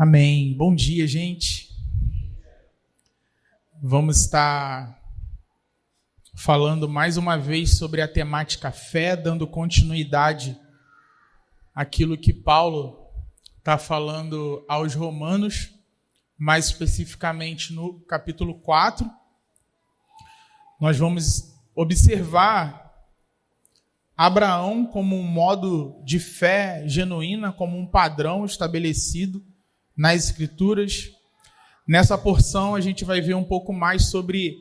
Amém. Bom dia, gente. Vamos estar falando mais uma vez sobre a temática fé, dando continuidade àquilo que Paulo está falando aos Romanos, mais especificamente no capítulo 4. Nós vamos observar Abraão como um modo de fé genuína, como um padrão estabelecido nas Escrituras. Nessa porção a gente vai ver um pouco mais sobre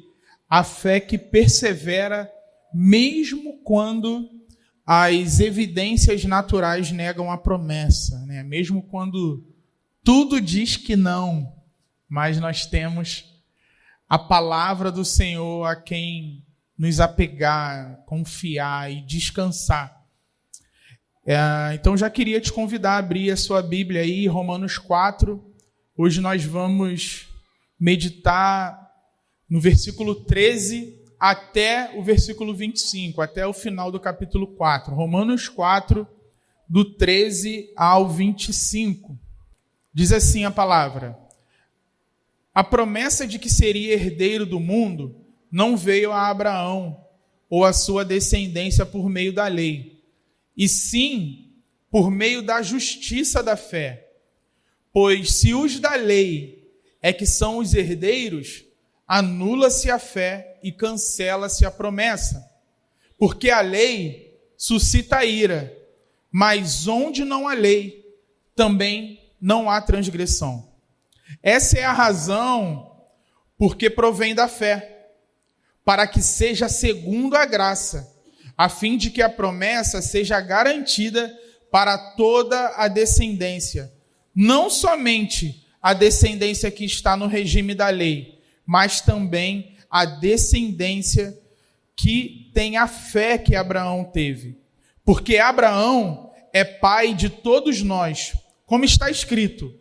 a fé que persevera mesmo quando as evidências naturais negam a promessa, né? Mesmo quando tudo diz que não, mas nós temos a palavra do Senhor a quem nos apegar, confiar e descansar. Então já queria te convidar a abrir a sua Bíblia aí, Romanos 4. Hoje nós vamos meditar no versículo 13 até o versículo 25, até o final do capítulo 4. Romanos 4, do 13 ao 25. Diz assim a palavra: a promessa de que seria herdeiro do mundo não veio a Abraão ou a sua descendência por meio da lei, e sim por meio da justiça da fé. Pois se os da lei é que são os herdeiros, anula-se a fé e cancela-se a promessa. Porque a lei suscita ira, mas onde não há lei, também não há transgressão. Essa é a razão porque provém da fé, para que seja segundo a graça, a fim de que a promessa seja garantida para toda a descendência, não somente a descendência que está no regime da lei, mas também a descendência que tem a fé que Abraão teve. Porque Abraão é pai de todos nós, como está escrito: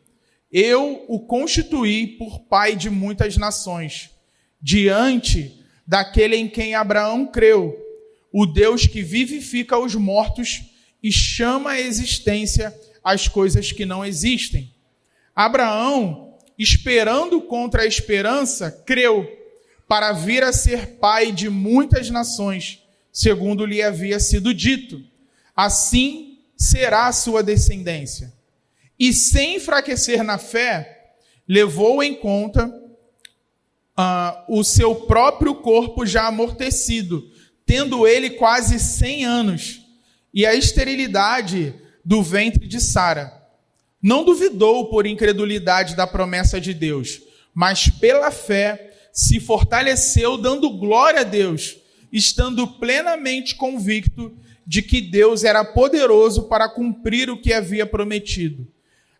eu o constituí por pai de muitas nações, diante daquele em quem Abraão creu, o Deus que vivifica os mortos e chama à existência as coisas que não existem. Abraão, esperando contra a esperança, creu, para vir a ser pai de muitas nações, segundo lhe havia sido dito: assim será a sua descendência. E sem enfraquecer na fé, levou em conta o seu próprio corpo já amortecido, tendo ele quase 100 anos, e a esterilidade do ventre de Sara. Não duvidou por incredulidade da promessa de Deus, mas pela fé se fortaleceu, dando glória a Deus, estando plenamente convicto de que Deus era poderoso para cumprir o que havia prometido.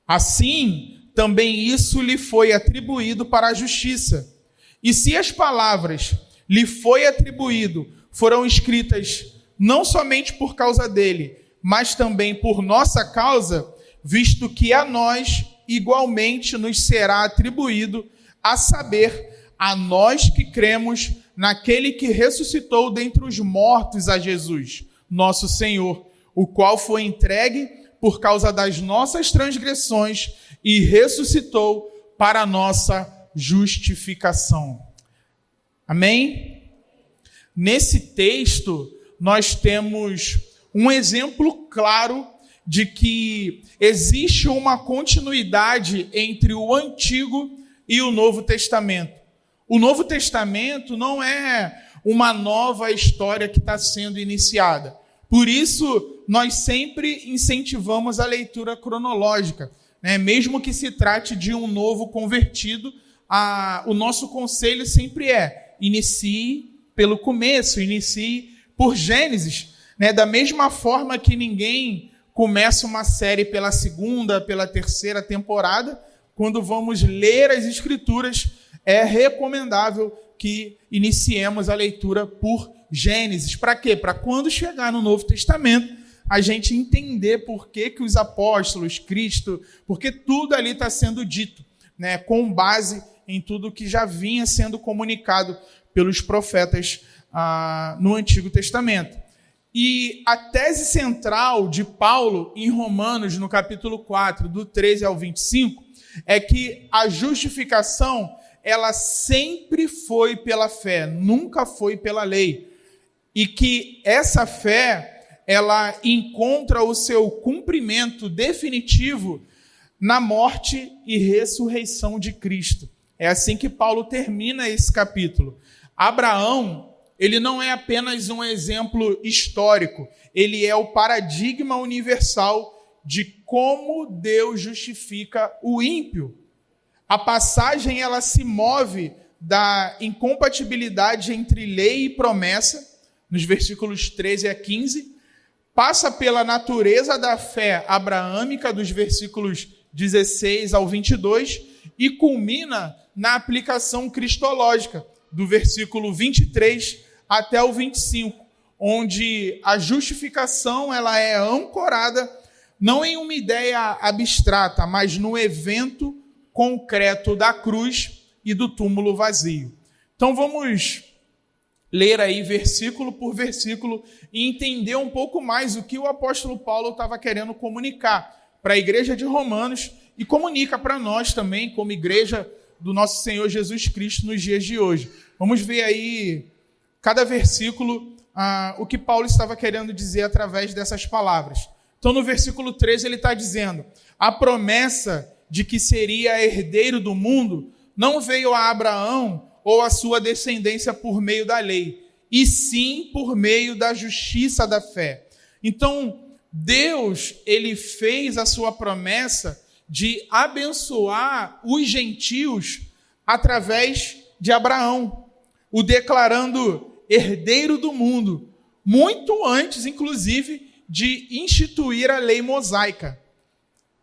Assim, também isso lhe foi atribuído para a justiça. E se as palavras lhe foi atribuído foram escritas não somente por causa dele, mas também por nossa causa, visto que a nós igualmente nos será atribuído, a saber, a nós que cremos naquele que ressuscitou dentre os mortos a Jesus, nosso Senhor, o qual foi entregue por causa das nossas transgressões e ressuscitou para a nossa justificação. Amém? Nesse texto, nós temos um exemplo claro de que existe uma continuidade entre o Antigo e o Novo Testamento. O Novo Testamento não é uma nova história que está sendo iniciada. Por isso, nós sempre incentivamos a leitura cronológica, né? Mesmo que se trate de um novo convertido, o nosso conselho sempre é: inicie pelo começo, inicie por Gênesis, né? Da mesma forma que ninguém começa uma série pela segunda, pela terceira temporada, quando vamos ler as Escrituras, é recomendável que iniciemos a leitura por Gênesis. Para quê? Para quando chegar no Novo Testamento, a gente entender por que os apóstolos, Cristo, porque tudo ali está sendo dito, né? Com base em tudo que já vinha sendo comunicado pelos profetas no Antigo Testamento. E a tese central de Paulo em Romanos, no capítulo 4, do 13 ao 25, é que a justificação, ela sempre foi pela fé, nunca foi pela lei. E que essa fé, ela encontra o seu cumprimento definitivo na morte e ressurreição de Cristo. É assim que Paulo termina esse capítulo. Abraão, ele não é apenas um exemplo histórico, ele é o paradigma universal de como Deus justifica o ímpio. A passagem, ela se move da incompatibilidade entre lei e promessa, nos versículos 13 a 15, passa pela natureza da fé abraâmica, dos versículos 16 ao 22, e culmina na aplicação cristológica, do versículo 23 até o 25, onde a justificação, ela é ancorada não em uma ideia abstrata, mas no evento concreto da cruz e do túmulo vazio. Então vamos ler aí versículo por versículo e entender um pouco mais o que o apóstolo Paulo estava querendo comunicar para a igreja de Romanos e comunica para nós também, como igreja do nosso Senhor Jesus Cristo nos dias de hoje. Vamos ver aí cada versículo o que Paulo estava querendo dizer através dessas palavras. Então, no versículo 13, ele está dizendo: a promessa de que seria herdeiro do mundo não veio a Abraão ou a sua descendência por meio da lei, e sim por meio da justiça da fé. Então, Deus, ele fez a sua promessa de abençoar os gentios através de Abraão, o declarando herdeiro do mundo, muito antes, inclusive, de instituir a lei mosaica.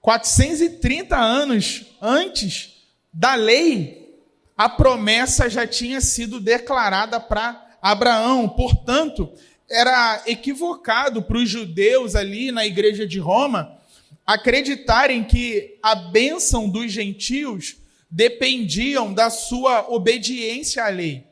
430 anos antes da lei, a promessa já tinha sido declarada para Abraão. Portanto, era equivocado para os judeus ali na igreja de Roma acreditarem que a bênção dos gentios dependiam da sua obediência à lei.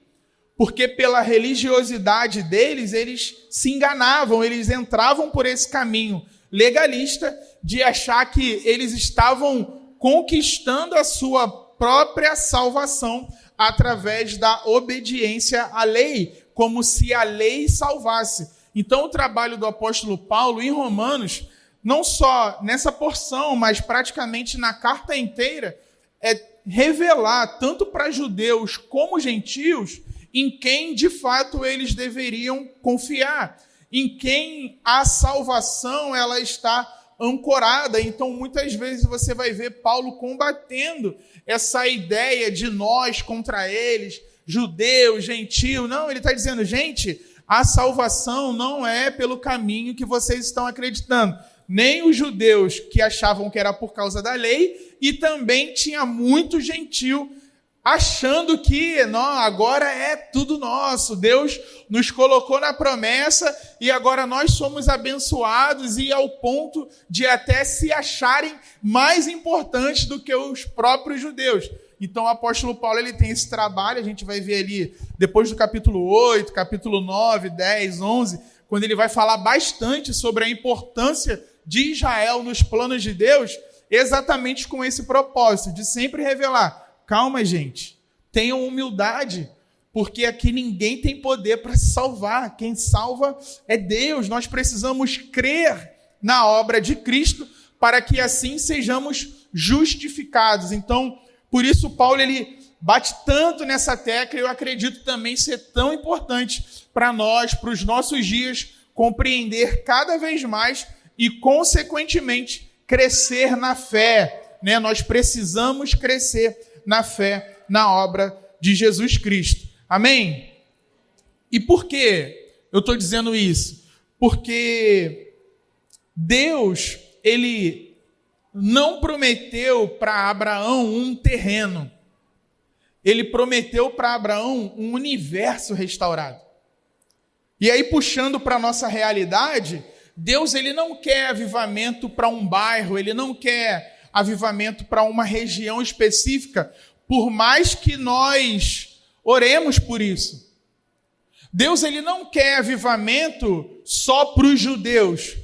Porque pela religiosidade deles, eles se enganavam, eles entravam por esse caminho legalista de achar que eles estavam conquistando a sua própria salvação através da obediência à lei, como se a lei salvasse. Então, o trabalho do apóstolo Paulo em Romanos, não só nessa porção, mas praticamente na carta inteira, é revelar, tanto para judeus como gentios, em quem, de fato, eles deveriam confiar, em quem a salvação ela está ancorada. Então, muitas vezes você vai ver Paulo combatendo essa ideia de nós contra eles, judeus, gentio. Não, ele está dizendo, gente, a salvação não é pelo caminho que vocês estão acreditando. Nem os judeus que achavam que era por causa da lei, e também tinha muito gentio achando que não, agora é tudo nosso, Deus nos colocou na promessa e agora nós somos abençoados, e ao ponto de até se acharem mais importantes do que os próprios judeus. Então o apóstolo Paulo, ele tem esse trabalho, a gente vai ver ali depois do capítulo 8, capítulo 9, 10, 11, quando ele vai falar bastante sobre a importância de Israel nos planos de Deus, exatamente com esse propósito de sempre revelar: calma, gente, tenham humildade, porque aqui ninguém tem poder para se salvar. Quem salva é Deus. Nós precisamos crer na obra de Cristo para que assim sejamos justificados. Então, por isso Paulo, ele bate tanto nessa tecla, e eu acredito também ser tão importante para nós, para os nossos dias, compreender cada vez mais e, consequentemente, crescer na fé, né? Nós precisamos crescer na fé, na obra de Jesus Cristo. Amém? E por que eu estou dizendo isso? Porque Deus, ele não prometeu para Abraão um terreno. Ele prometeu para Abraão um universo restaurado. E aí, puxando para a nossa realidade, Deus, ele não quer avivamento para um bairro, ele não quer avivamento para uma região específica, por mais que nós oremos por isso. Deus, ele não quer avivamento só para os judeus,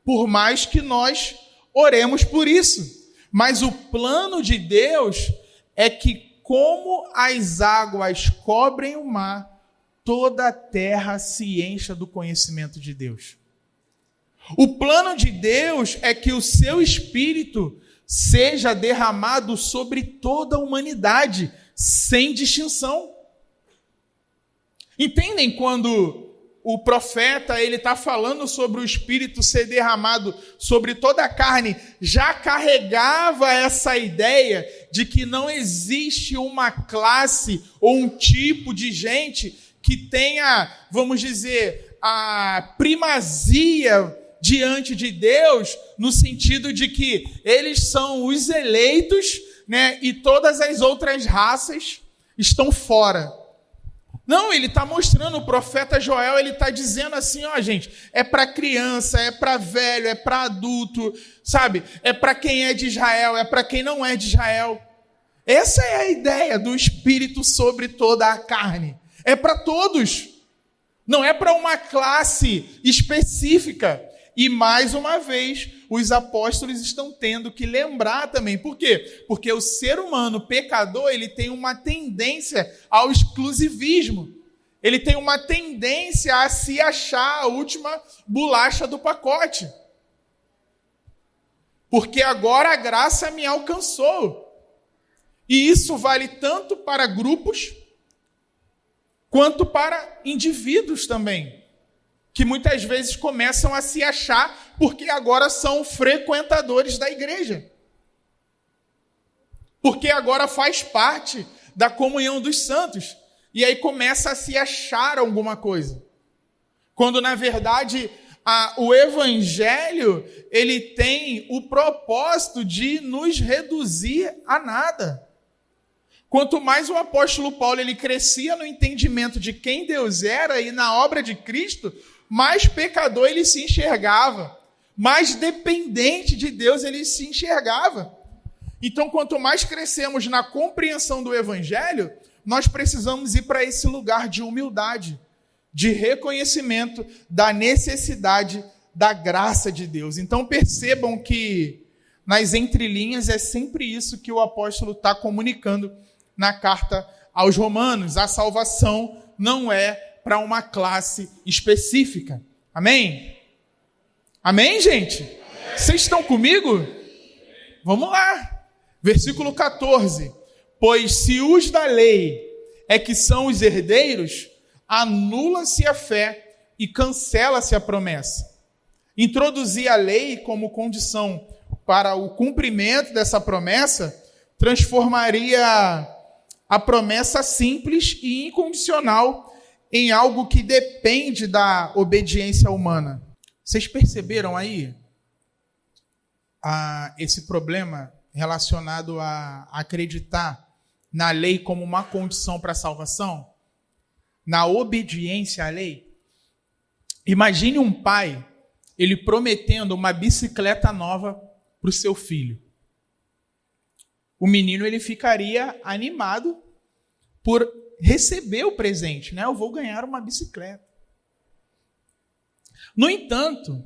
por mais que nós oremos por isso. Mas o plano de Deus é que, como as águas cobrem o mar, toda a terra se encha do conhecimento de Deus. O plano de Deus é que o seu Espírito seja derramado sobre toda a humanidade, sem distinção. Entendem quando o profeta ele está falando sobre o Espírito ser derramado sobre toda a carne, já carregava essa ideia de que não existe uma classe ou um tipo de gente que tenha, vamos dizer, a primazia diante de Deus, no sentido de que eles são os eleitos, né, e todas as outras raças estão fora. Não, ele está mostrando, o profeta Joel, ele está dizendo assim, ó gente, é para criança, é para velho, é para adulto, sabe? É para quem é de Israel, é para quem não é de Israel. Essa é a ideia do Espírito sobre toda a carne. É para todos. Não é para uma classe específica. E, mais uma vez, os apóstolos estão tendo que lembrar também. Por quê? Porque o ser humano pecador, ele tem uma tendência ao exclusivismo. Ele tem uma tendência a se achar a última bolacha do pacote. Porque agora a graça me alcançou. E isso vale tanto para grupos, quanto para indivíduos também, que muitas vezes começam a se achar porque agora são frequentadores da igreja. Porque agora faz parte da comunhão dos santos. E aí começa a se achar alguma coisa. Quando, na verdade, o evangelho ele tem o propósito de nos reduzir a nada. Quanto mais o apóstolo Paulo ele crescia no entendimento de quem Deus era e na obra de Cristo, mais pecador ele se enxergava, mais dependente de Deus ele se enxergava. Então, quanto mais crescemos na compreensão do Evangelho, nós precisamos ir para esse lugar de humildade, de reconhecimento da necessidade da graça de Deus. Então, percebam que nas entrelinhas é sempre isso que o apóstolo está comunicando na carta aos Romanos. A salvação não é para uma classe específica. Amém? Amém, gente? Vocês estão comigo? Vamos lá. Versículo 14. Pois se os da lei é que são os herdeiros, anula-se a fé e cancela-se a promessa. Introduzir a lei como condição para o cumprimento dessa promessa transformaria a promessa simples e incondicional em algo que depende da obediência humana. Vocês perceberam aí esse problema relacionado a acreditar na lei como uma condição para a salvação? Na obediência à lei? Imagine um pai, ele prometendo uma bicicleta nova para o seu filho. O menino ele ficaria animado por receber o presente, né? Eu vou ganhar uma bicicleta. No entanto,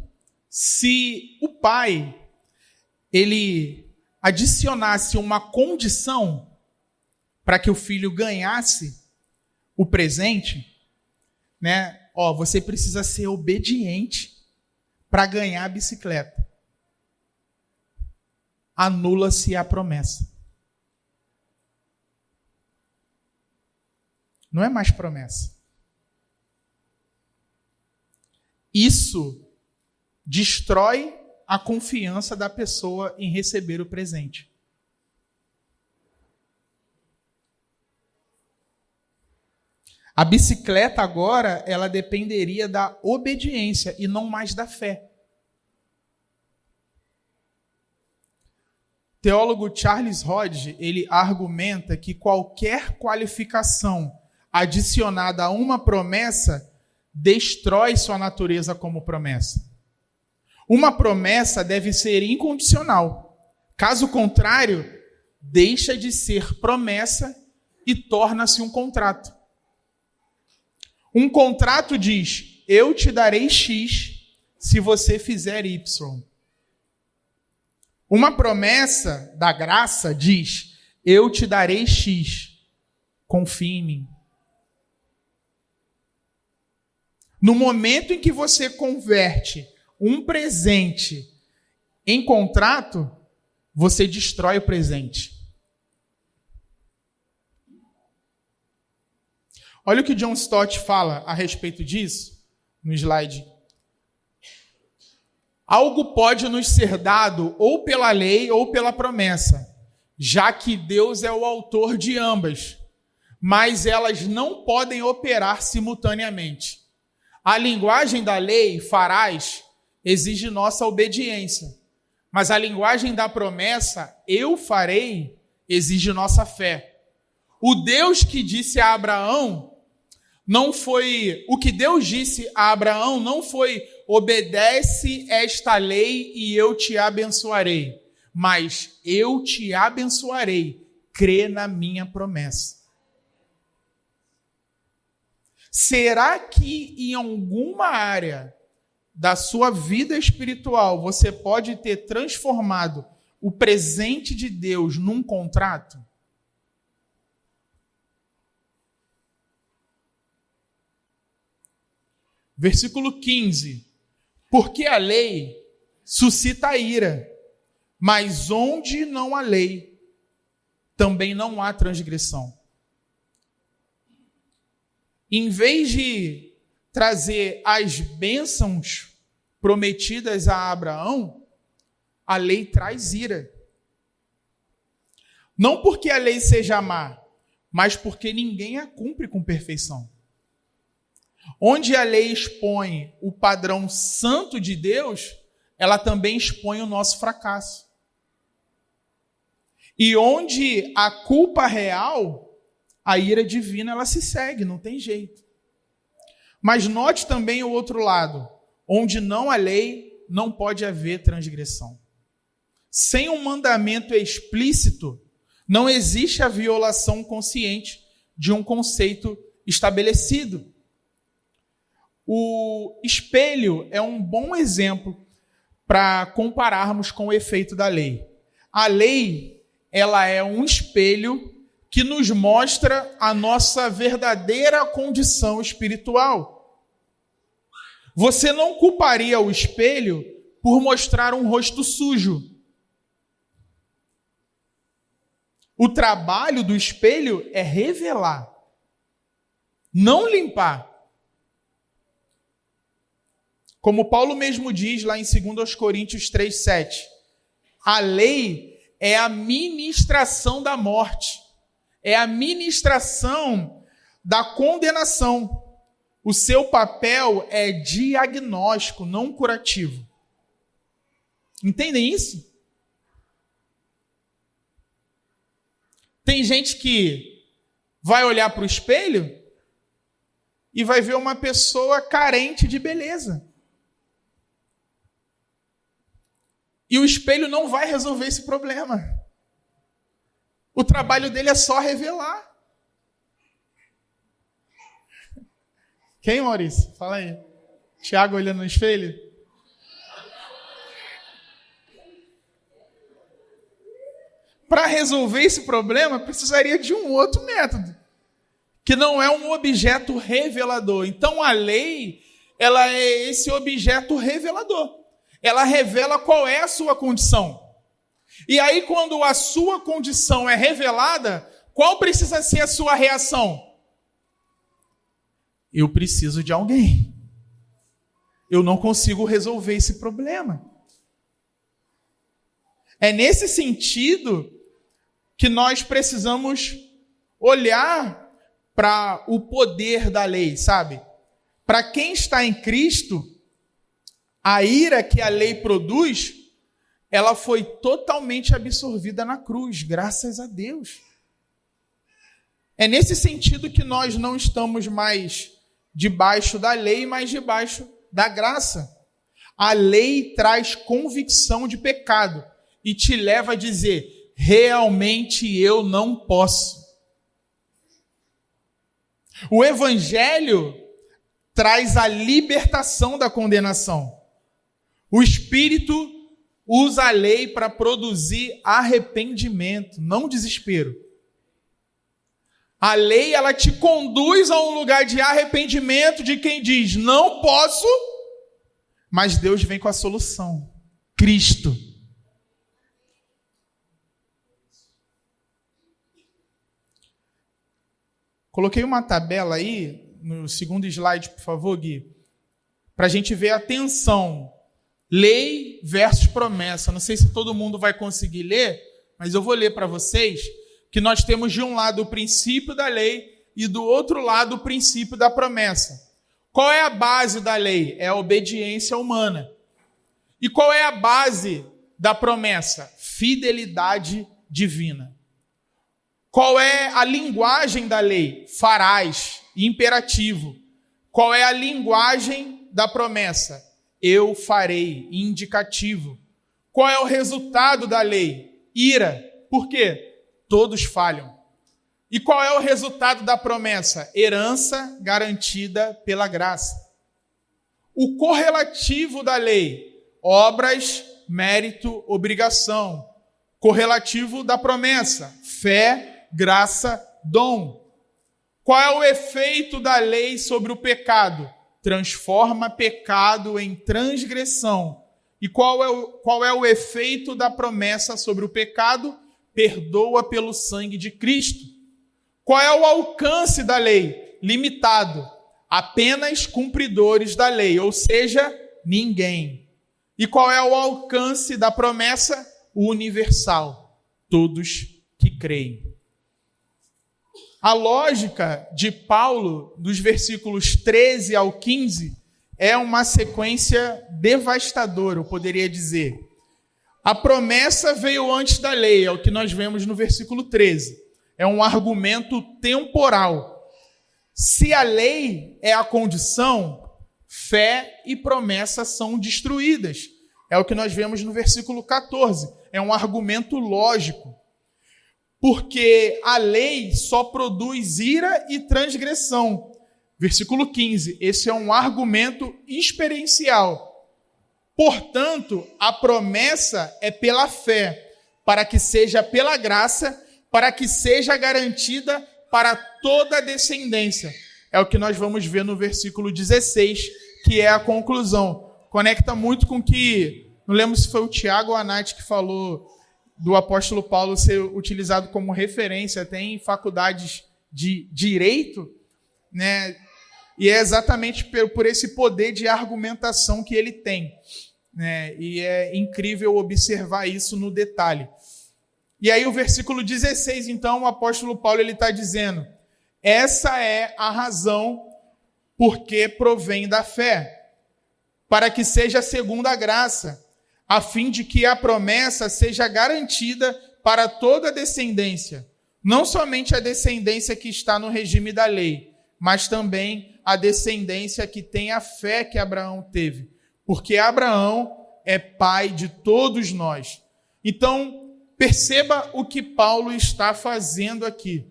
se o pai ele adicionasse uma condição para que o filho ganhasse o presente, né? Ó, você precisa ser obediente para ganhar a bicicleta. Anula-se a promessa. Não é mais promessa. Isso destrói a confiança da pessoa em receber o presente. A bicicleta agora, ela dependeria da obediência e não mais da fé. O teólogo Charles Hodge, ele argumenta que qualquer qualificação adicionada a uma promessa destrói sua natureza como promessa. Uma promessa deve ser incondicional. Caso contrário, deixa de ser promessa e torna-se um contrato. Um contrato diz: eu te darei X se você fizer Y. Uma promessa da graça diz: eu te darei X, confie em mim. No momento em que você converte um presente em contrato, você destrói o presente. Olha o que John Stott fala a respeito disso, no slide. Algo pode nos ser dado ou pela lei ou pela promessa, já que Deus é o autor de ambas, mas elas não podem operar simultaneamente. A linguagem da lei, farás, exige nossa obediência, mas a linguagem da promessa, eu farei, exige nossa fé. O Deus que disse a Abraão, o que Deus disse a Abraão não foi: obedece esta lei e eu te abençoarei, mas eu te abençoarei, crê na minha promessa. Será que em alguma área da sua vida espiritual você pode ter transformado o presente de Deus num contrato? Versículo 15. Porque a lei suscita a ira, mas onde não há lei, também não há transgressão. Em vez de trazer as bênçãos prometidas a Abraão, a lei traz ira. Não porque a lei seja má, mas porque ninguém a cumpre com perfeição. Onde a lei expõe o padrão santo de Deus, ela também expõe o nosso fracasso. E onde a culpa real, a ira divina, ela se segue, não tem jeito. Mas note também o outro lado. Onde não há lei, não pode haver transgressão. Sem um mandamento explícito, não existe a violação consciente de um conceito estabelecido. O espelho é um bom exemplo para compararmos com o efeito da lei. A lei, ela é um espelho que nos mostra a nossa verdadeira condição espiritual. Você não culparia o espelho por mostrar um rosto sujo. O trabalho do espelho é revelar, não limpar. Como Paulo mesmo diz lá em 2 Coríntios 3:7, a lei é a ministração da morte, é a ministração da condenação. O seu papel é diagnóstico, não curativo. Entendem isso? Tem gente que vai olhar para o espelho e vai ver uma pessoa carente de beleza. E o espelho não vai resolver esse problema. O trabalho dele é só revelar. Quem, Maurício? Fala aí. Tiago olhando no espelho? Para resolver esse problema, precisaria de um outro método, que não é um objeto revelador. Então, a lei, ela é esse objeto revelador. Ela revela qual é a sua condição. E aí, quando a sua condição é revelada, qual precisa ser a sua reação? Eu preciso de alguém. Eu não consigo resolver esse problema. É nesse sentido que nós precisamos olhar para o poder da lei, sabe? Para quem está em Cristo, a ira que a lei produz, ela foi totalmente absorvida na cruz, graças a Deus. É nesse sentido que nós não estamos mais debaixo da lei, mas debaixo da graça. A lei traz convicção de pecado e te leva a dizer: realmente eu não posso. O Evangelho traz a libertação da condenação. O Espírito, usa a lei para produzir arrependimento, não desespero. A lei, ela te conduz a um lugar de arrependimento de quem diz, não posso, mas Deus vem com a solução. Cristo. Coloquei uma tabela aí, no segundo slide, por favor, Gui, para a gente ver a tensão. Lei versus promessa. Não sei se todo mundo vai conseguir ler, mas eu vou ler para vocês que nós temos de um lado o princípio da lei e do outro lado o princípio da promessa. Qual é a base da lei? É a obediência humana. E qual é a base da promessa? Fidelidade divina. Qual é a linguagem da lei? Farás, imperativo. Qual é a linguagem da promessa? Eu farei, indicativo. Qual é o resultado da lei? Ira. Por quê? Todos falham. E qual é o resultado da promessa? Herança garantida pela graça. O correlativo da lei? Obras, mérito, obrigação. Correlativo da promessa? Fé, graça, dom. Qual é o efeito da lei sobre o pecado? Transforma pecado em transgressão. E qual é o efeito da promessa sobre o pecado? Perdoa pelo sangue de Cristo. Qual é o alcance da lei? Limitado. Apenas cumpridores da lei, ou seja, ninguém. E qual é o alcance da promessa? Universal. Todos que creem. A lógica de Paulo, dos versículos 13 ao 15, é uma sequência devastadora, eu poderia dizer. A promessa veio antes da lei, é o que nós vemos no versículo 13. É um argumento temporal. Se a lei é a condição, fé e promessa são destruídas. É o que nós vemos no versículo 14. É um argumento lógico. Porque a lei só produz ira e transgressão. Versículo 15. Esse é um argumento experiencial. Portanto, a promessa é pela fé, para que seja pela graça, para que seja garantida para toda a descendência. É o que nós vamos ver no versículo 16, que é a conclusão. Conecta muito com que, não lembro se foi o Tiago ou a Nath que falou do apóstolo Paulo ser utilizado como referência até em faculdades de direito, né? E é exatamente por esse poder de argumentação que ele tem, né? E é incrível observar isso no detalhe. E aí o versículo 16, então, o apóstolo Paulo está dizendo, essa é a razão porque provém da fé, para que seja segundo a graça, a fim de que a promessa seja garantida para toda a descendência, não somente a descendência que está no regime da lei, mas também a descendência que tem a fé que Abraão teve, porque Abraão é pai de todos nós. Então, perceba o que Paulo está fazendo aqui.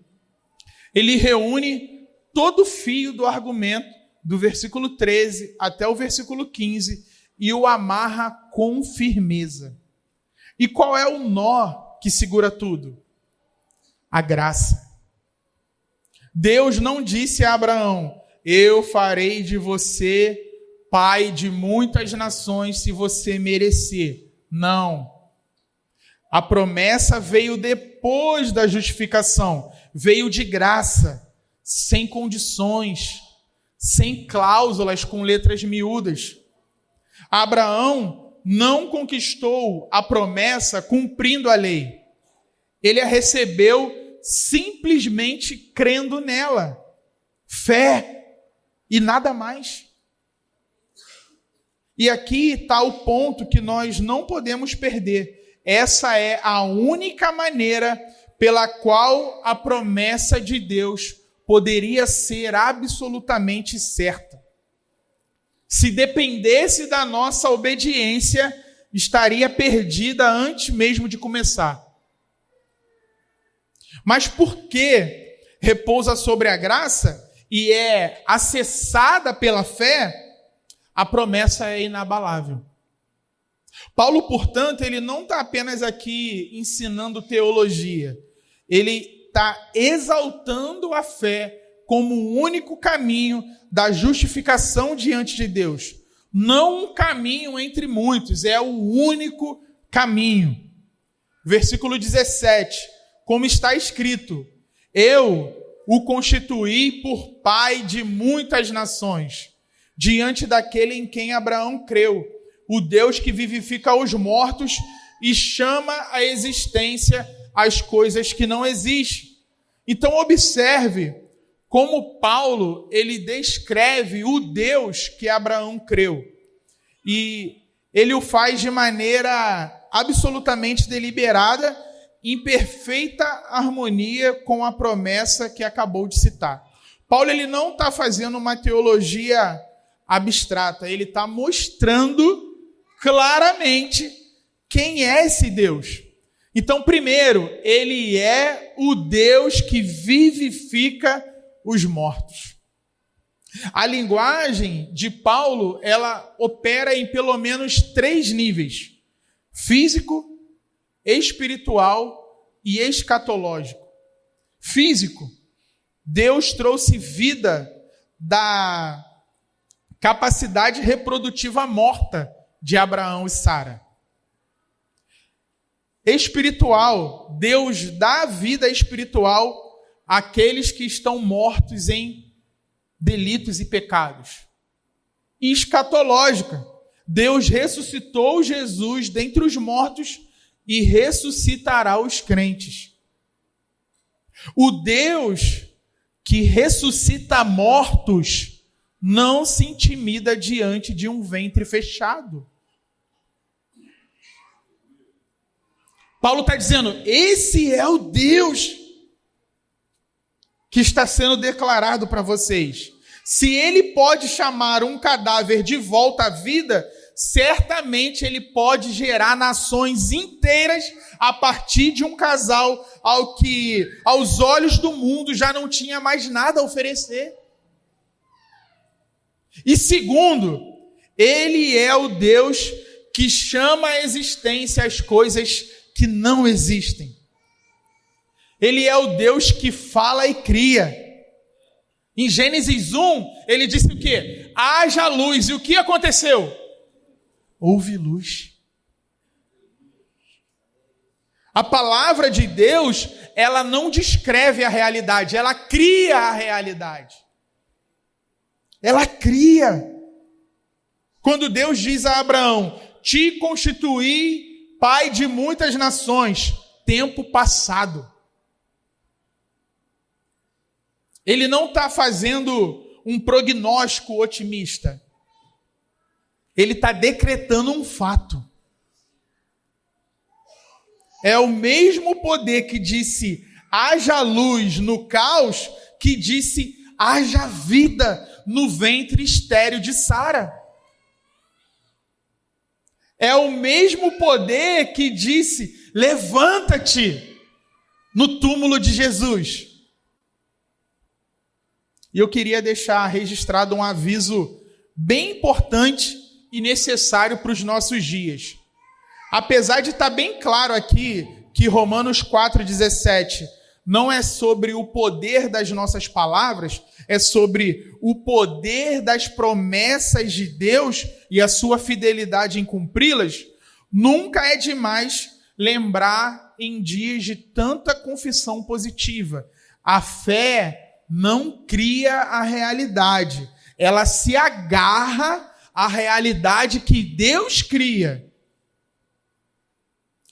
Ele reúne todo o fio do argumento, do versículo 13 até o versículo 15, e o amarra com firmeza. E qual é o nó que segura tudo? A graça. Deus não disse a Abraão, eu farei de você pai de muitas nações se você merecer. Não. A promessa veio depois da justificação. Veio de graça, sem condições, sem cláusulas com letras miúdas. Abraão não conquistou a promessa cumprindo a lei. Ele a recebeu simplesmente crendo nela. Fé e nada mais. E aqui está o ponto que nós não podemos perder. Essa é a única maneira pela qual a promessa de Deus poderia ser absolutamente certa. Se dependesse da nossa obediência, estaria perdida antes mesmo de começar. Mas porque repousa sobre a graça e é acessada pela fé, a promessa é inabalável. Paulo, portanto, ele não está apenas aqui ensinando teologia. Ele está exaltando a fé como o único caminho da justificação diante de Deus. Não um caminho entre muitos, é o único caminho. Versículo 17, como está escrito: eu o constituí por pai de muitas nações, diante daquele em quem Abraão creu, o Deus que vivifica os mortos e chama à existência as coisas que não existem. Então observe como Paulo, ele descreve o Deus que Abraão creu. E ele o faz de maneira absolutamente deliberada, em perfeita harmonia com a promessa que acabou de citar. Paulo, ele não está fazendo uma teologia abstrata, ele está mostrando claramente quem é esse Deus. Então, primeiro, ele é o Deus que vivifica os mortos. A linguagem de Paulo, ela opera em pelo menos 3 níveis: físico, espiritual e escatológico. Físico, Deus trouxe vida da capacidade reprodutiva morta de Abraão e Sara. Espiritual, Deus dá vida espiritual àqueles que estão mortos em delitos e pecados. E escatológica, Deus ressuscitou Jesus dentre os mortos e ressuscitará os crentes. O Deus que ressuscita mortos não se intimida diante de um ventre fechado. Paulo está dizendo, esse é o Deus que está sendo declarado para vocês. Se ele pode chamar um cadáver de volta à vida, certamente ele pode gerar nações inteiras a partir de um casal ao que, aos olhos do mundo, já não tinha mais nada a oferecer. E segundo, ele é o Deus que chama à existência as coisas que não existem. Ele é o Deus que fala e cria. Em Gênesis 1, ele disse o quê? Haja luz. E o que aconteceu? Houve luz. A palavra de Deus, ela não descreve a realidade, ela cria a realidade. Ela cria. Quando Deus diz a Abraão, te constituí pai de muitas nações, tempo passado. Ele não está fazendo um prognóstico otimista. Ele está decretando um fato. É o mesmo poder que disse, haja luz no caos, que disse, haja vida no ventre estéril de Sara. É o mesmo poder que disse, levanta-te no túmulo de Jesus. E eu queria deixar registrado um aviso bem importante e necessário para os nossos dias. Apesar de estar bem claro aqui que Romanos 4,17 não é sobre o poder das nossas palavras, é sobre o poder das promessas de Deus e a sua fidelidade em cumpri-las, nunca é demais lembrar em dias de tanta confissão positiva. A fé não cria a realidade, ela se agarra à realidade que Deus cria.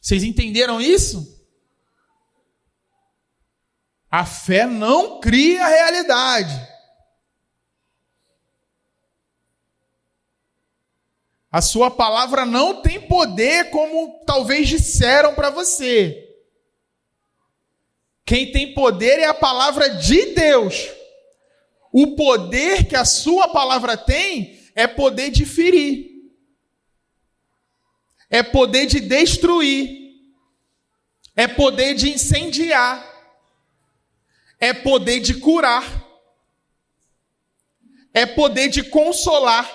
Vocês entenderam isso? A fé não cria a realidade. A sua palavra não tem poder como talvez disseram para você. Quem tem poder é a palavra de Deus. O poder que a sua palavra tem é poder de ferir. É poder de destruir. É poder de incendiar. É poder de curar. É poder de consolar.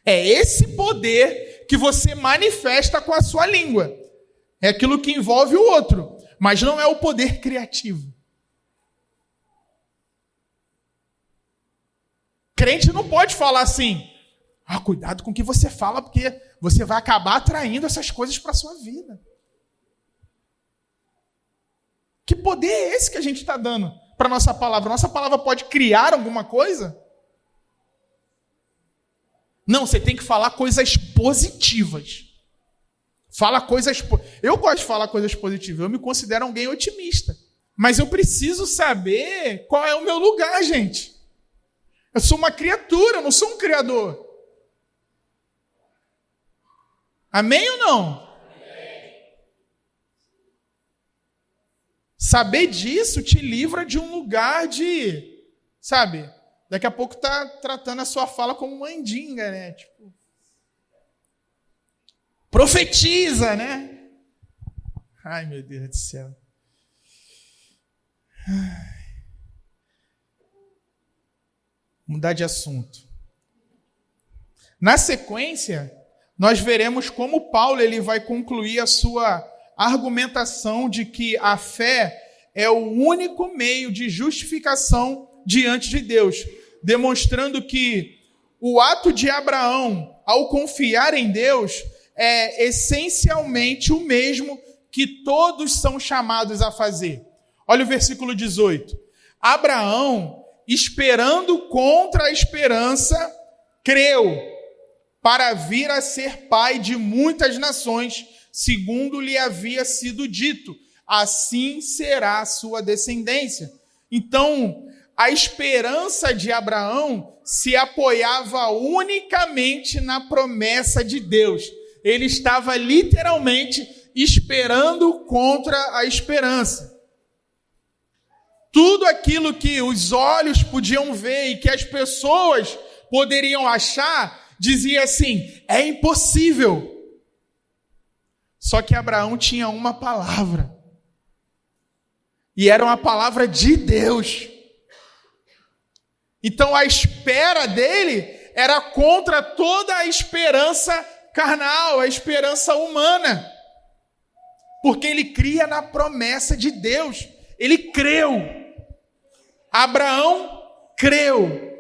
É esse poder que você manifesta com a sua língua. É aquilo que envolve o outro, mas não é o poder criativo. Crente não pode falar assim, cuidado com o que você fala, porque você vai acabar atraindo essas coisas para a sua vida. Que poder é esse que a gente está dando para a nossa palavra? Nossa palavra pode criar alguma coisa? Não, você tem que falar coisas positivas. Eu gosto de falar coisas positivas, eu me considero alguém otimista. Mas eu preciso saber qual é o meu lugar, gente. Eu sou uma criatura, eu não sou um criador. Amém ou não? Amém. Saber disso te livra de um lugar de, sabe, daqui a pouco tá tratando a sua fala como mandinga, né? Tipo, profetiza, né? Ai, meu Deus do céu. Mudar de assunto. Na sequência, nós veremos como Paulo ele vai concluir a sua argumentação de que a fé é o único meio de justificação diante de Deus, demonstrando que o ato de Abraão, ao confiar em Deus, é essencialmente o mesmo que todos são chamados a fazer. Olha o versículo 18. Abraão, esperando contra a esperança, creu para vir a ser pai de muitas nações, segundo lhe havia sido dito, assim será a sua descendência. Então, a esperança de Abraão se apoiava unicamente na promessa de Deus. Ele estava literalmente esperando contra a esperança. Tudo aquilo que os olhos podiam ver e que as pessoas poderiam achar, dizia assim, é impossível. Só que Abraão tinha uma palavra. E era uma palavra de Deus. Então a espera dele era contra toda a esperança carnal, a esperança humana. Porque ele cria na promessa de Deus. Ele creu. Abraão creu.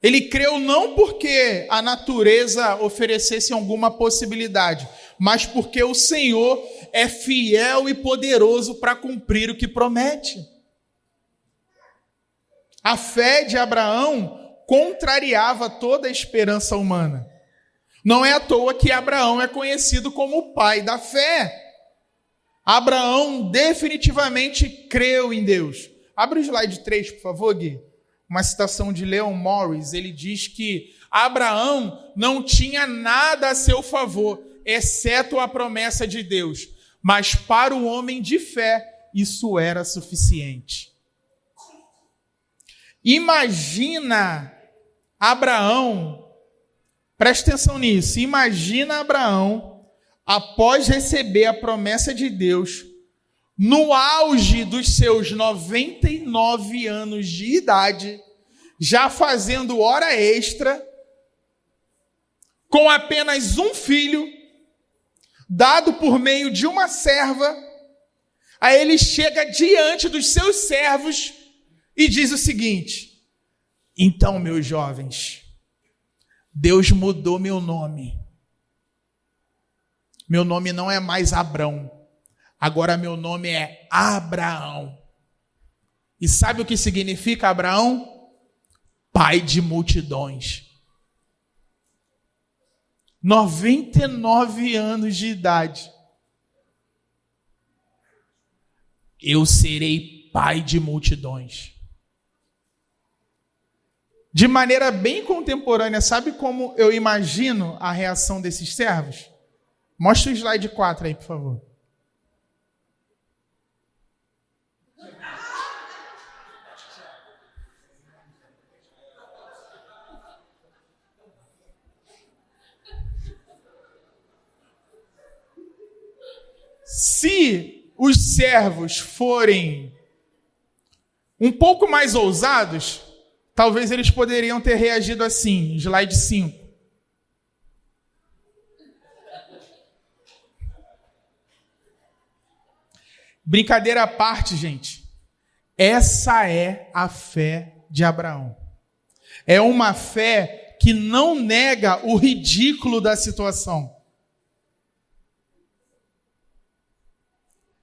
Ele creu não porque a natureza oferecesse alguma possibilidade, mas porque o Senhor é fiel e poderoso para cumprir o que promete. A fé de Abraão contrariava toda a esperança humana. Não é à toa que Abraão é conhecido como o pai da fé. Abraão definitivamente creu em Deus. Abre o slide 3, por favor, Gui. Uma citação de Leon Morris, ele diz que Abraão não tinha nada a seu favor, exceto a promessa de Deus. Mas para o homem de fé, isso era suficiente. Imagina Abraão, presta atenção nisso, imagina Abraão, após receber a promessa de Deus, no auge dos seus 99 anos de idade, já fazendo hora extra, com apenas um filho, dado por meio de uma serva, aí ele chega diante dos seus servos e diz o seguinte: então, meus jovens, Deus mudou meu nome. Meu nome não é mais Abrão. Agora meu nome é Abraão. E sabe o que significa Abraão? Pai de multidões. 99 anos de idade. Eu serei pai de multidões. De maneira bem contemporânea, sabe como eu imagino a reação desses servos? Mostra o slide 4 aí, por favor. Se os servos forem um pouco mais ousados, talvez eles poderiam ter reagido assim, slide 5. Brincadeira à parte, gente. Essa é a fé de Abraão. É uma fé que não nega o ridículo da situação.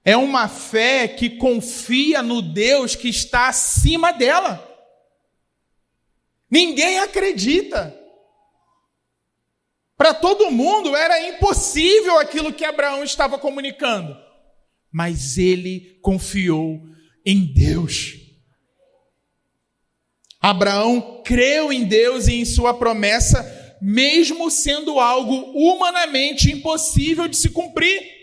É uma fé que confia no Deus que está acima dela. Ninguém acredita. Para todo mundo era impossível aquilo que Abraão estava comunicando. Mas ele confiou em Deus. Abraão creu em Deus e em sua promessa, mesmo sendo algo humanamente impossível de se cumprir.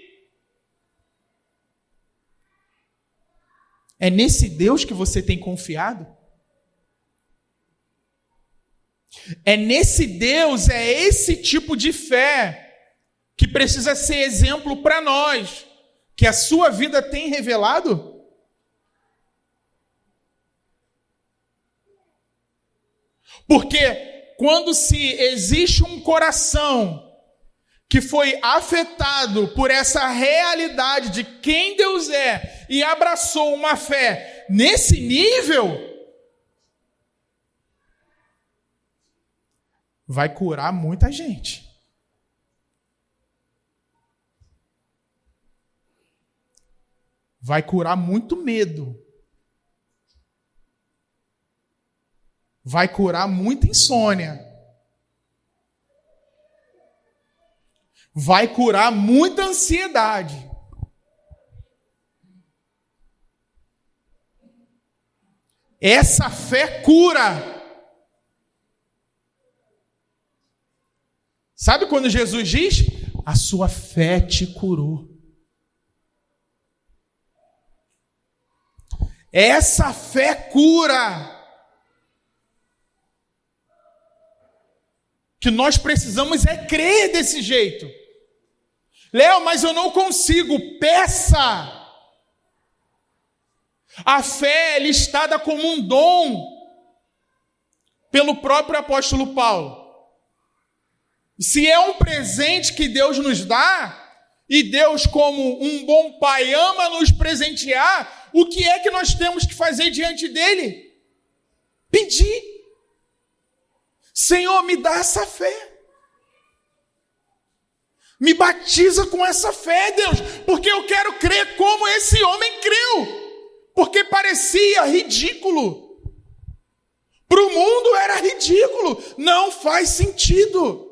É nesse Deus que você tem confiado? É nesse Deus, é esse tipo de fé que precisa ser exemplo para nós, que a sua vida tem revelado? Porque quando se existe um coração que foi afetado por essa realidade de quem Deus é e abraçou uma fé nesse nível, vai curar muita gente. Vai curar muito medo. Vai curar muita insônia. Vai curar muita ansiedade. Essa fé cura. Sabe quando Jesus diz? A sua fé te curou. Essa fé cura. Que nós precisamos é crer desse jeito. Léo, mas eu não consigo. Peça. A fé é listada como um dom pelo próprio apóstolo Paulo. Se é um presente que Deus nos dá, e Deus, como um bom pai, ama nos presentear, o que é que nós temos que fazer diante dele? Pedir. Senhor, me dá essa fé. Me batiza com essa fé, Deus, porque eu quero crer como esse homem creu. Porque parecia ridículo. Para o mundo era ridículo. Não faz sentido.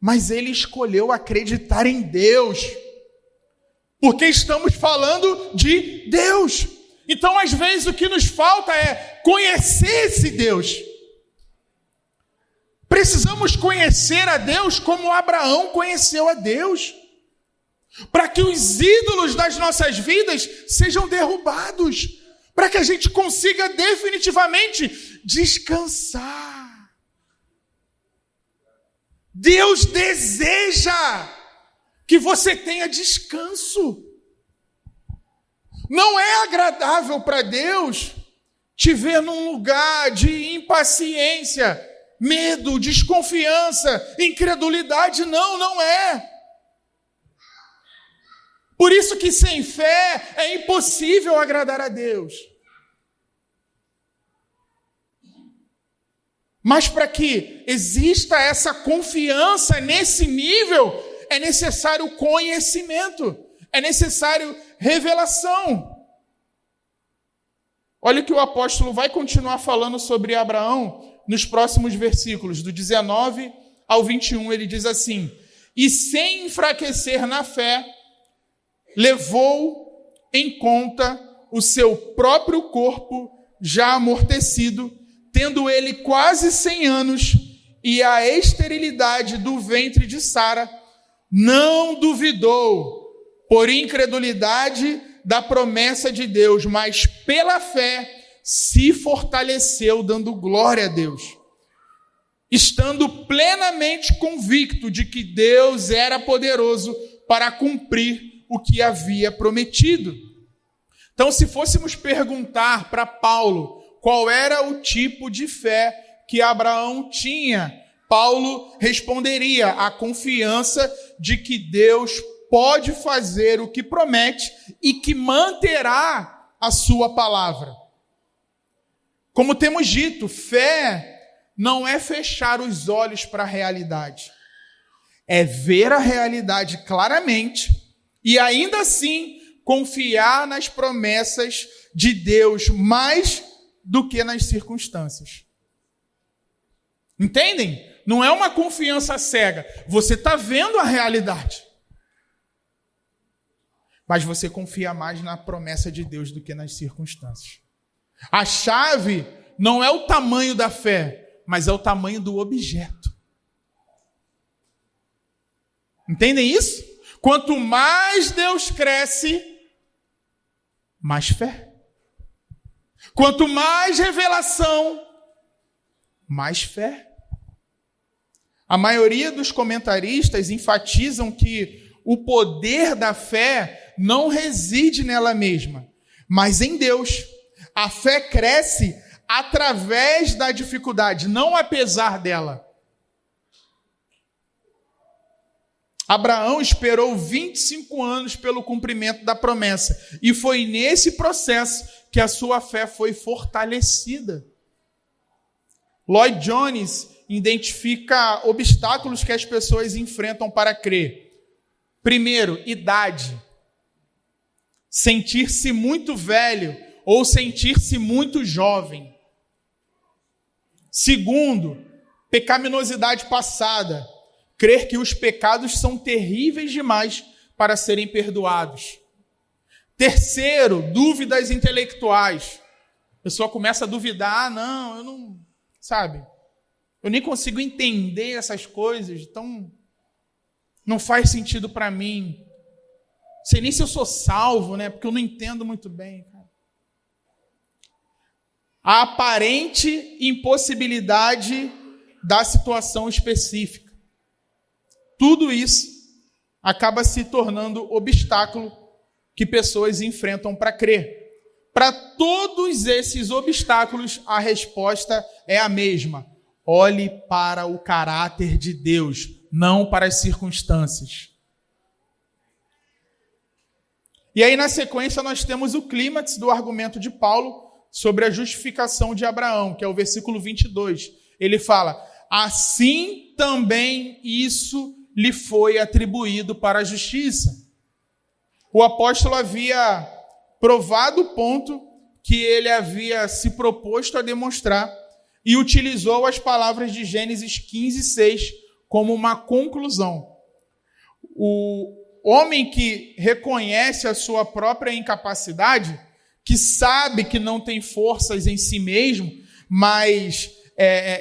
Mas ele escolheu acreditar em Deus. Porque estamos falando de Deus. Então, às vezes, o que nos falta é conhecer esse Deus. Precisamos conhecer a Deus como Abraão conheceu a Deus. Para que os ídolos das nossas vidas sejam derrubados. Para que a gente consiga definitivamente descansar. Deus deseja que você tenha descanso. Não é agradável para Deus te ver num lugar de impaciência, medo, desconfiança, incredulidade. Não, não é. Por isso que sem fé é impossível agradar a Deus. Mas para que exista essa confiança nesse nível, é necessário conhecimento, é necessário revelação. Olha o que o apóstolo vai continuar falando sobre Abraão nos próximos versículos, do 19 ao 21, ele diz assim: e sem enfraquecer na fé, levou em conta o seu próprio corpo já amortecido, tendo ele quase 100 anos, e a esterilidade do ventre de Sara, não duvidou, por incredulidade, da promessa de Deus, mas pela fé se fortaleceu, dando glória a Deus, estando plenamente convicto de que Deus era poderoso para cumprir o que havia prometido. Então, se fôssemos perguntar para Paulo qual era o tipo de fé que Abraão tinha, Paulo responderia: a confiança de que Deus pode fazer o que promete e que manterá a sua palavra. Como temos dito, fé não é fechar os olhos para a realidade. É ver a realidade claramente e ainda assim confiar nas promessas de Deus mais do que nas circunstâncias. Entendem? Não é uma confiança cega. Você está vendo a realidade. Mas você confia mais na promessa de Deus do que nas circunstâncias. A chave não é o tamanho da fé, mas é o tamanho do objeto. Entendem isso? Quanto mais Deus cresce, mais fé. Quanto mais revelação, mais fé. A maioria dos comentaristas enfatizam que o poder da fé não reside nela mesma, mas em Deus. A fé cresce através da dificuldade, não apesar dela. Abraão esperou 25 anos pelo cumprimento da promessa, e foi nesse processo que a sua fé foi fortalecida. Lloyd Jones identifica obstáculos que as pessoas enfrentam para crer. Primeiro, idade. Sentir-se muito velho ou sentir-se muito jovem. Segundo, pecaminosidade passada. Crer que os pecados são terríveis demais para serem perdoados. Terceiro, dúvidas intelectuais. A pessoa começa a duvidar, eu não, sabe? Eu nem consigo entender essas coisas, então não faz sentido para mim. Sei nem se eu sou salvo, né? Porque eu não entendo muito bem. A aparente impossibilidade da situação específica. Tudo isso acaba se tornando obstáculo que pessoas enfrentam para crer. Para todos esses obstáculos, a resposta é a mesma. Olhe para o caráter de Deus, não para as circunstâncias. E aí, na sequência, nós temos o clímax do argumento de Paulo sobre a justificação de Abraão, que é o versículo 22. Ele fala: assim também isso lhe foi atribuído para a justiça. O apóstolo havia provado o ponto que ele havia se proposto a demonstrar e utilizou as palavras de Gênesis 15:6 como uma conclusão. O homem que reconhece a sua própria incapacidade, que sabe que não tem forças em si mesmo, mas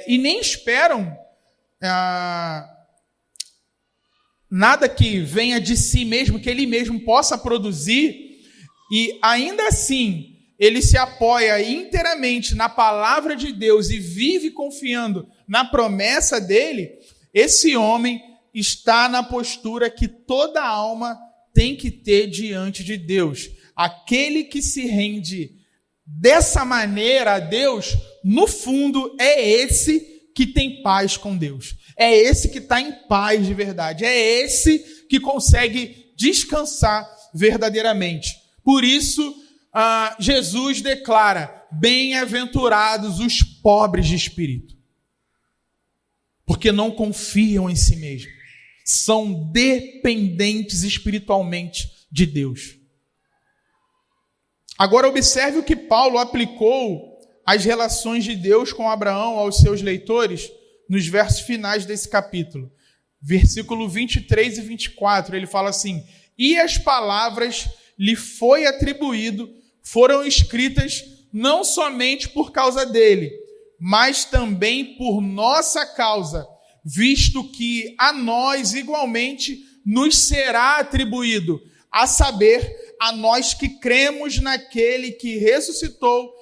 e nem esperam nada que venha de si mesmo, que ele mesmo possa produzir, e ainda assim ele se apoia inteiramente na palavra de Deus e vive confiando na promessa dele, esse homem está na postura que toda alma tem que ter diante de Deus. Aquele que se rende dessa maneira a Deus, no fundo, é esse que tem paz com Deus. É esse que está em paz de verdade. É esse que consegue descansar verdadeiramente. Por isso, Jesus declara: bem-aventurados os pobres de espírito. Porque não confiam em si mesmos. São dependentes espiritualmente de Deus. Agora observe o que Paulo aplicou às relações de Deus com Abraão aos seus leitores nos versos finais desse capítulo. Versículo 23 e 24, ele fala assim: e as palavras lhe foi atribuído, foram escritas não somente por causa dele, mas também por nossa causa, visto que a nós igualmente nos será atribuído, a saber, a nós que cremos naquele que ressuscitou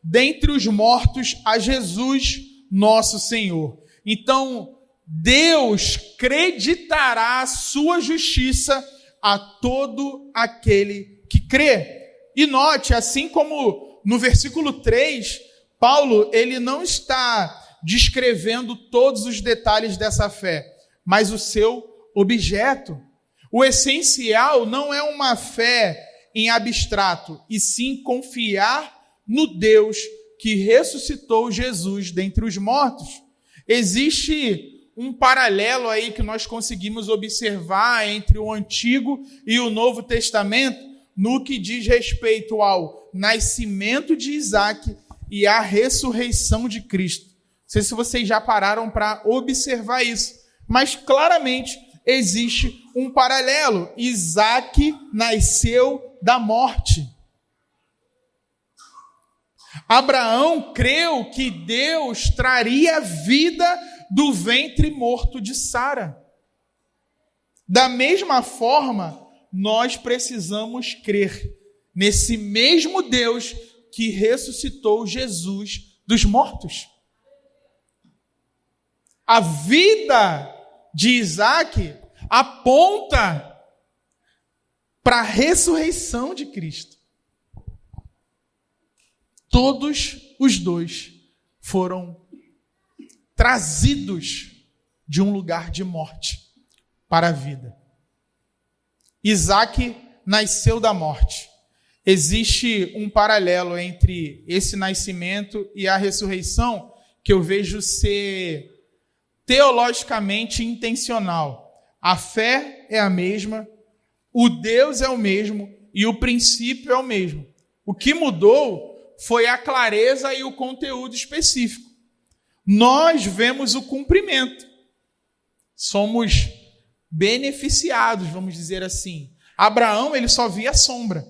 dentre os mortos, a Jesus, nosso Senhor. Então, Deus creditará a sua justiça a todo aquele que crê. E note, assim como no versículo 3, Paulo ele não está descrevendo todos os detalhes dessa fé, mas o seu objeto. O essencial não é uma fé em abstrato, e sim confiar no Deus que ressuscitou Jesus dentre os mortos. Existe um paralelo aí que nós conseguimos observar entre o Antigo e o Novo Testamento no que diz respeito ao nascimento de Isaac e à ressurreição de Cristo. Não sei se vocês já pararam para observar isso, mas claramente existe um paralelo. Isaac nasceu da morte. Abraão creu que Deus traria vida do ventre morto de Sara. Da mesma forma, nós precisamos crer nesse mesmo Deus que ressuscitou Jesus dos mortos. A vida de Isaac aponta para a ressurreição de Cristo. Todos os dois foram trazidos de um lugar de morte para a vida. Isaac nasceu da morte. Existe um paralelo entre esse nascimento e a ressurreição que eu vejo ser teologicamente intencional. A fé é a mesma, o Deus é o mesmo e o princípio é o mesmo. O que mudou foi a clareza e o conteúdo específico. Nós vemos o cumprimento. Somos beneficiados, vamos dizer assim. Abraão, ele só via sombra.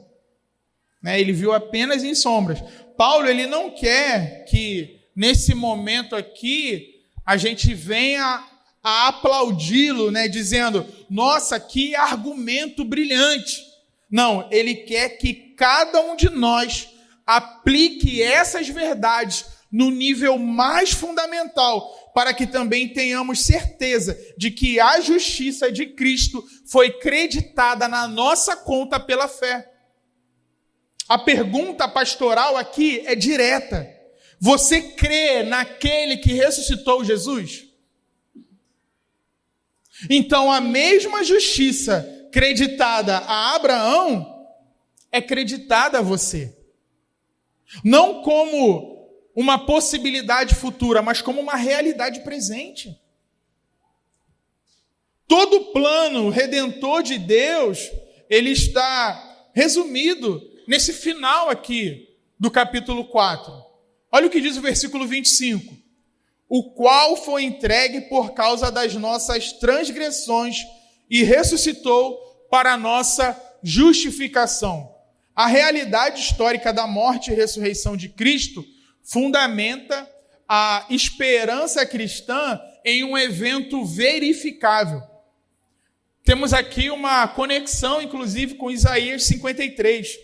Ele viu apenas em sombras. Paulo, ele não quer que, nesse momento aqui, a gente venha a aplaudi-lo, dizendo, nossa, que argumento brilhante. Não, ele quer que cada um de nós aplique essas verdades no nível mais fundamental, para que também tenhamos certeza de que a justiça de Cristo foi creditada na nossa conta pela fé. A pergunta pastoral aqui é direta. Você crê naquele que ressuscitou Jesus? Então, a mesma justiça creditada a Abraão é creditada a você. Não como uma possibilidade futura, mas como uma realidade presente. Todo o plano redentor de Deus, ele está resumido nesse final aqui do capítulo 4. Olha o que diz o versículo 25. O qual foi entregue por causa das nossas transgressões e ressuscitou para a nossa justificação. A realidade histórica da morte e ressurreição de Cristo fundamenta a esperança cristã em um evento verificável. Temos aqui uma conexão, inclusive, com Isaías 53.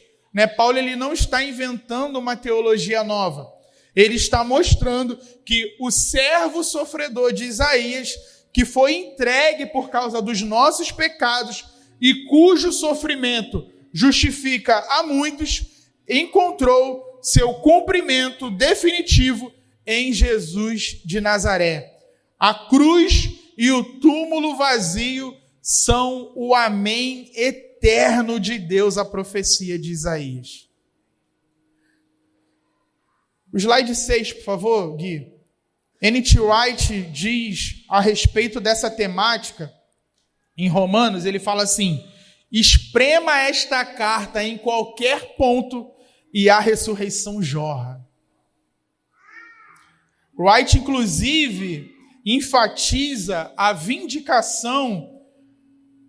Paulo ele não está inventando uma teologia nova. Ele está mostrando que o servo sofredor de Isaías, que foi entregue por causa dos nossos pecados e cujo sofrimento justifica a muitos, encontrou seu cumprimento definitivo em Jesus de Nazaré. A cruz e o túmulo vazio são o amém eterno de Deus, a profecia de Isaías. O slide 6, por favor, Gui. N.T. Wright diz a respeito dessa temática, em Romanos, ele fala assim, esprema esta carta em qualquer ponto e a ressurreição jorra. Wright, inclusive, enfatiza a vindicação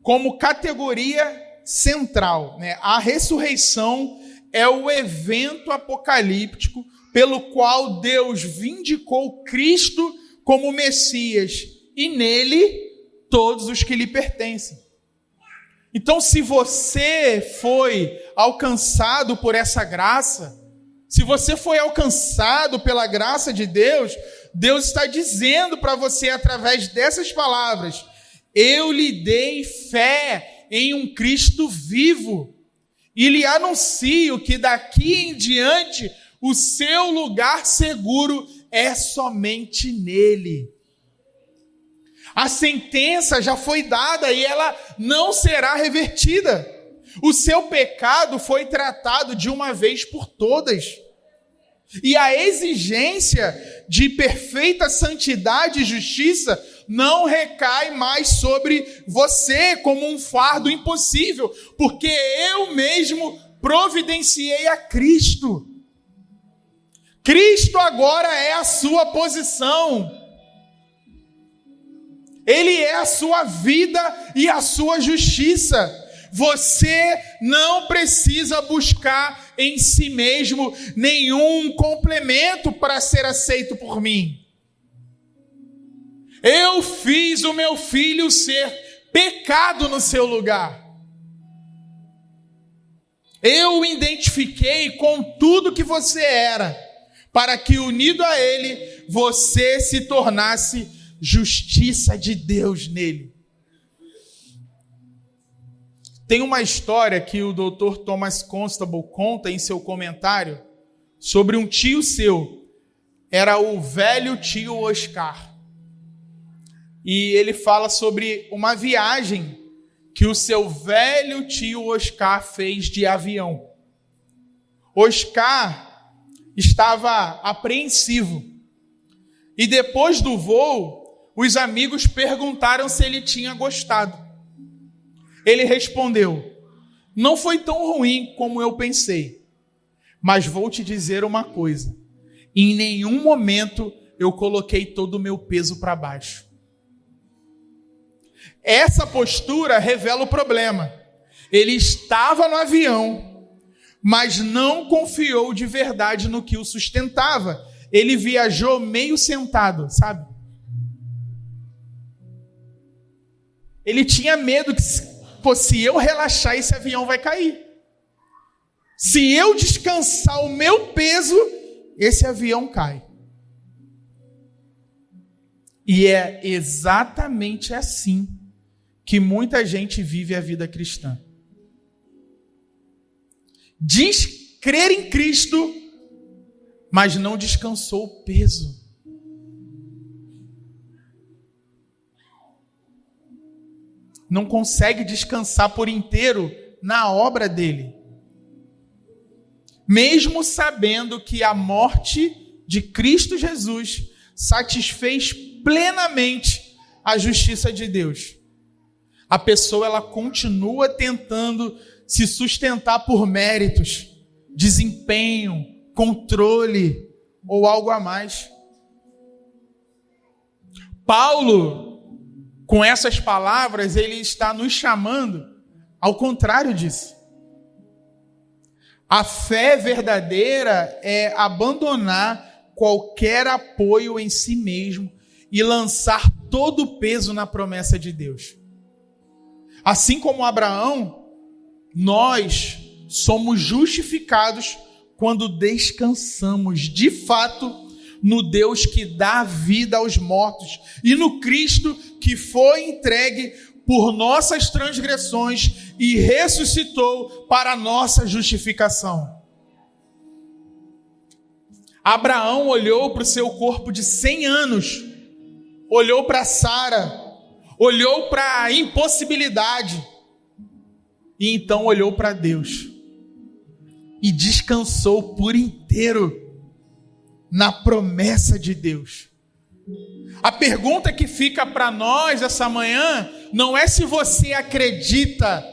como categoria central. A ressurreição é o evento apocalíptico pelo qual Deus vindicou Cristo como Messias e nele todos os que lhe pertencem. Então, se você foi alcançado por essa graça, se você foi alcançado pela graça de Deus, Deus está dizendo para você através dessas palavras, eu lhe dei fé em um Cristo vivo. e lhe anuncio que daqui em diante o seu lugar seguro é somente nele. A sentença já foi dada e ela não será revertida. O seu pecado foi tratado de uma vez por todas. E a exigência de perfeita santidade e justiça não recai mais sobre você como um fardo impossível, porque eu mesmo providenciei a Cristo. Cristo agora é a sua posição. Ele é a sua vida e a sua justiça. Você não precisa buscar em si mesmo nenhum complemento para ser aceito por mim. Eu fiz o meu filho ser pecado no seu lugar. Eu o identifiquei com tudo que você era, para que unido a ele, você se tornasse justiça de Deus nele. Tem uma história que o Dr. Thomas Constable conta em seu comentário sobre um tio seu. Era o velho tio Oscar. E ele fala sobre uma viagem que o seu velho tio Oscar fez de avião. Oscar estava apreensivo. E depois do voo, os amigos perguntaram se ele tinha gostado. Ele respondeu: não foi tão ruim como eu pensei, mas vou te dizer uma coisa, em nenhum momento eu coloquei todo o meu peso para baixo. Essa postura revela o problema. Ele estava no avião, mas não confiou de verdade no que o sustentava. Ele viajou meio sentado, sabe? Ele tinha medo que, se eu relaxar, esse avião vai cair. Se eu descansar o meu peso, esse avião cai. E é exatamente assim que muita gente vive a vida cristã. Diz crer em Cristo, mas não descansou o peso. Não consegue descansar por inteiro na obra dele. Mesmo sabendo que a morte de Cristo Jesus satisfez plenamente a justiça de Deus. A pessoa ela continua tentando se sustentar por méritos, desempenho, controle ou algo a mais. Paulo, com essas palavras, ele está nos chamando ao contrário disso. A fé verdadeira é abandonar qualquer apoio em si mesmo e lançar todo o peso na promessa de Deus. Assim como Abraão, nós somos justificados quando descansamos de fato no Deus que dá vida aos mortos e no Cristo que foi entregue por nossas transgressões e ressuscitou para a nossa justificação. Abraão olhou para o seu corpo de 100 anos, olhou para Sara, olhou para a impossibilidade e então olhou para Deus e descansou por inteiro na promessa de Deus. A pergunta que fica para nós essa manhã não é se você acredita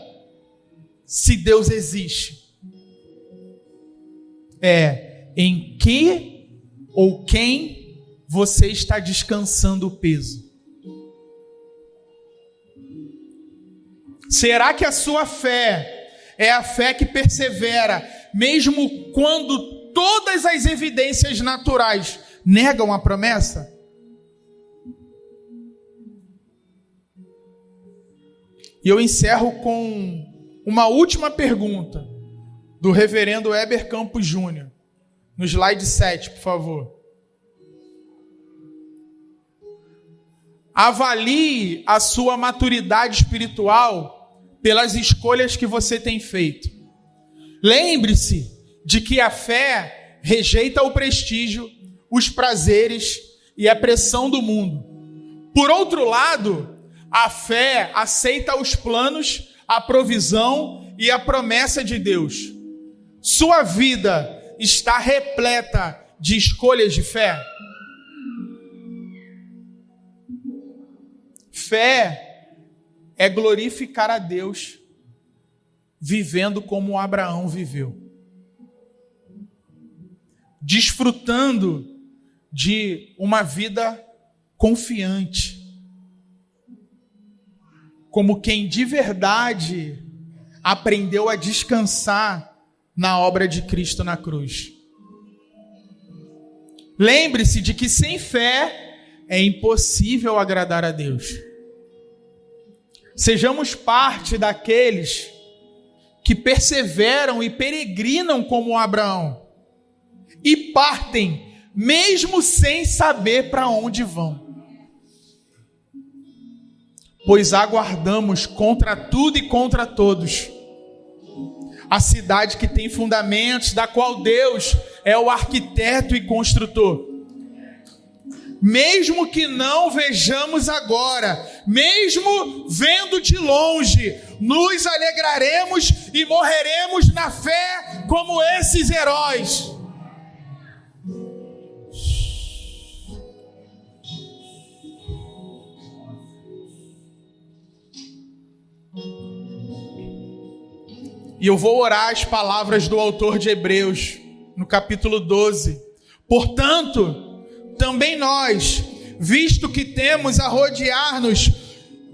se Deus existe. É em que ou quem você está descansando o peso. Será que a sua fé é a fé que persevera, mesmo quando todas as evidências naturais negam a promessa? E eu encerro com uma última pergunta do reverendo Heber Campos Júnior. No slide 7, por favor. Avalie a sua maturidade espiritual pelas escolhas que você tem feito. Lembre-se de que a fé rejeita o prestígio, os prazeres e a pressão do mundo. Por outro lado, a fé aceita os planos, a provisão e a promessa de Deus. Sua vida está repleta de escolhas de fé? Fé é glorificar a Deus vivendo como Abraão viveu. Desfrutando de uma vida confiante. Como quem de verdade aprendeu a descansar na obra de Cristo na cruz. Lembre-se de que sem fé é impossível agradar a Deus. Sejamos parte daqueles que perseveram e peregrinam como Abraão e partem mesmo sem saber para onde vão. Pois aguardamos contra tudo e contra todos a cidade que tem fundamentos, da qual Deus é o arquiteto e construtor. Mesmo que não vejamos agora, mesmo vendo de longe, nos alegraremos e morreremos na fé como esses heróis. E eu vou orar as palavras do autor de Hebreus, no capítulo 12. Portanto, também nós, visto que temos a rodear-nos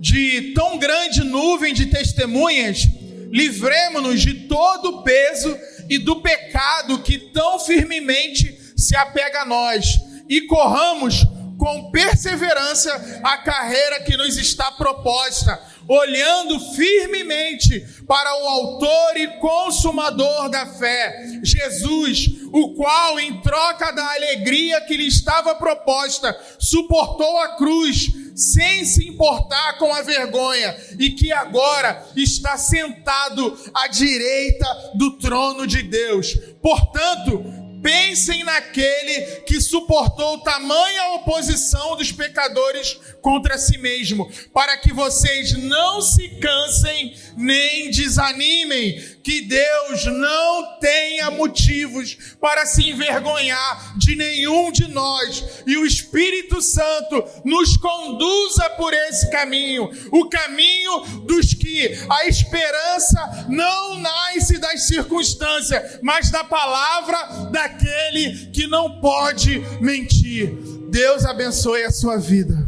de tão grande nuvem de testemunhas, livremo-nos de todo o peso e do pecado que tão firmemente se apega a nós, e corramos com perseverança a carreira que nos está proposta, olhando firmemente para o autor e consumador da fé, Jesus, o qual, em troca da alegria que lhe estava proposta, suportou a cruz, sem se importar com a vergonha, e que agora está sentado à direita do trono de Deus. Portanto, pensem naquele que suportou tamanha oposição dos pecadores contra si mesmo, para que vocês não se cansem nem desanimem, que Deus não tenha motivos para se envergonhar de nenhum de nós, e o Espírito Santo nos conduza por esse caminho, o caminho dos que a esperança não nasce das circunstâncias, mas da palavra daquele que não pode mentir. Deus abençoe a sua vida.